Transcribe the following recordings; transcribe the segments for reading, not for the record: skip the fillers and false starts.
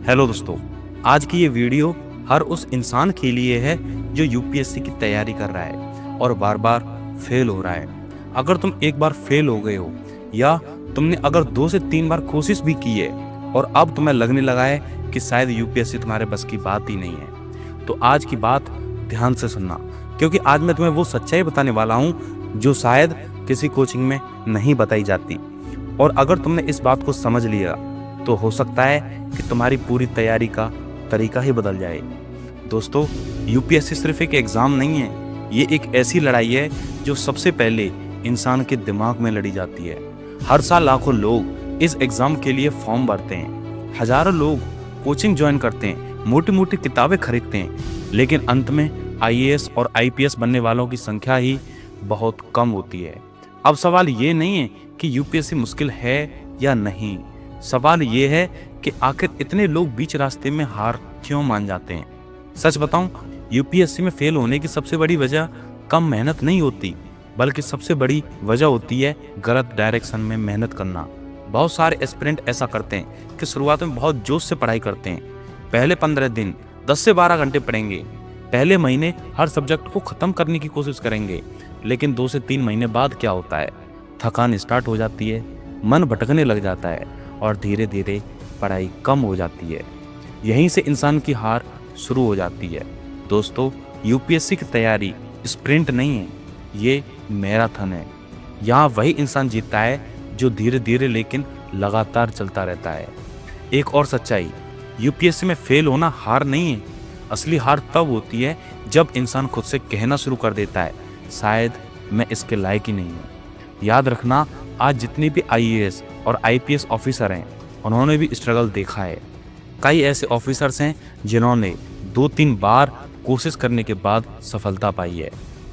Hello दोस्तों, आज की ये वीडियो हर उस इंसान के लिए है जो यूपीएससी की तैयारी कर रहा है और बार बार फेल हो रहा है। अगर तुम एक बार फेल हो गए हो या तुमने अगर 2 से 3 बार कोशिश भी की है और अब तुम्हें लगने लगा है कि शायद यूपीएससी तुम्हारे बस की बात ही नहीं है, तो आज की बात ध्यान से सुनना, क्योंकि आज मैं तुम्हें वो सच्चाई बताने वाला हूँ जो शायद किसी कोचिंग में नहीं बताई जाती। और अगर तुमने इस बात को समझ लिया तो हो सकता है कि तुम्हारी पूरी तैयारी का तरीका ही बदल जाए। दोस्तों, यूपीएससी सिर्फ एक एग्ज़ाम नहीं है, ये एक ऐसी लड़ाई है जो सबसे पहले इंसान के दिमाग में लड़ी जाती है। हर साल लाखों लोग इस एग्ज़ाम के लिए फॉर्म भरते हैं, हजारों लोग कोचिंग ज्वाइन करते हैं, मोटी मोटी किताबें खरीदते हैं, लेकिन अंत में आईएएस और आईपीएस बनने वालों की संख्या ही बहुत कम होती है। अब सवाल ये नहीं है कि यूपीएससी मुश्किल है या नहीं, सवाल ये है कि आखिर इतने लोग बीच रास्ते में हार क्यों मान जाते हैं। सच बताऊं, यूपीएससी में फेल होने की सबसे बड़ी वजह कम मेहनत नहीं होती, बल्कि सबसे बड़ी वजह होती है गलत डायरेक्शन में मेहनत करना। बहुत सारे एस्पिरेंट ऐसा करते हैं कि शुरुआत में बहुत जोश से पढ़ाई करते हैं। पहले 15 दिन 10 से 12 घंटे पढ़ेंगे, पहले महीने हर सब्जेक्ट को ख़त्म करने की कोशिश करेंगे, लेकिन 2 से 3 महीने बाद क्या होता है, थकान स्टार्ट हो जाती है, मन भटकने लग जाता है और धीरे धीरे पढ़ाई कम हो जाती है। यहीं से इंसान की हार शुरू हो जाती है। दोस्तों, यूपीएससी की तैयारी स्प्रिंट नहीं है, ये मैराथन है। यहाँ वही इंसान जीतता है जो धीरे धीरे लेकिन लगातार चलता रहता है। एक और सच्चाई, यूपीएससी में फेल होना हार नहीं है। असली हार तब होती है जब इंसान खुद से कहना शुरू कर देता है, शायद मैं इसके लायक ही नहीं हूँ। याद रखना, आज जितने भी आईएएस और आईपीएस ऑफिसर हैं, उन्होंने भी स्ट्रगल देखा है। कई ऐसे ऑफिसर्स हैं जिन्होंने 2-3 बार कोशिश करने के बाद सफलता पाई है।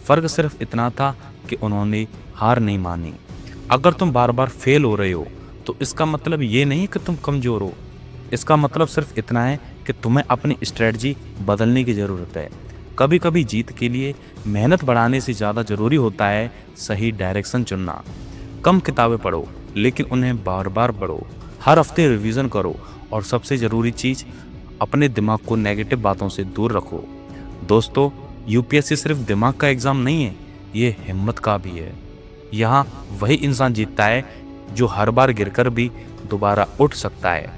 फ़र्क सिर्फ इतना था कि उन्होंने हार नहीं मानी। अगर तुम बार बार फेल हो रहे हो तो इसका मतलब ये नहीं कि तुम कमज़ोर हो, इसका मतलब सिर्फ इतना है कि तुम्हें अपनी स्ट्रेटजी बदलने की ज़रूरत है। कभी कभी जीत के लिए मेहनत बढ़ाने से ज़्यादा ज़रूरी होता है सही डायरेक्शन चुनना। कम किताबें पढ़ो, लेकिन उन्हें बार बार पढ़ो, हर हफ्ते रिवीजन करो और सबसे ज़रूरी चीज़, अपने दिमाग को नेगेटिव बातों से दूर रखो। दोस्तों, यूपीएससी सिर्फ दिमाग का एग्ज़ाम नहीं है, ये हिम्मत का भी है। यहाँ वही इंसान जीतता है जो हर बार गिरकर भी दोबारा उठ सकता है।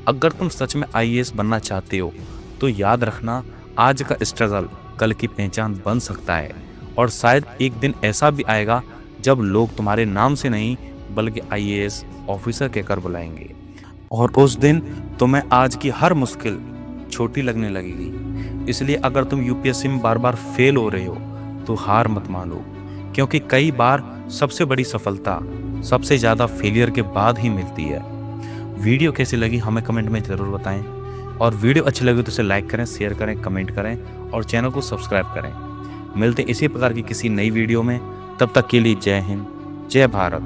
अगर तुम सच में आईएएस बनना चाहते हो तो याद रखना, आज का स्ट्रगल कल की पहचान बन सकता है। और शायद एक दिन ऐसा भी आएगा जब लोग तुम्हारे नाम से नहीं बल्कि आईएएस ऑफिसर कहकर बुलाएंगे, और उस दिन तुम्हें आज की हर मुश्किल छोटी लगने लगेगी। इसलिए अगर तुम यूपीएससी में बार बार फेल हो रहे हो तो हार मत मानो, क्योंकि कई बार सबसे बड़ी सफलता सबसे ज़्यादा फेलियर के बाद ही मिलती है। वीडियो कैसी लगी हमें कमेंट में ज़रूर बताएं, और वीडियो अच्छी लगी तो इसे लाइक करें, शेयर करें, कमेंट करें और चैनल को सब्सक्राइब करें। मिलते हैं इसी प्रकार की किसी नई वीडियो में, तब तक के लिए जय हिंद, जय भारत।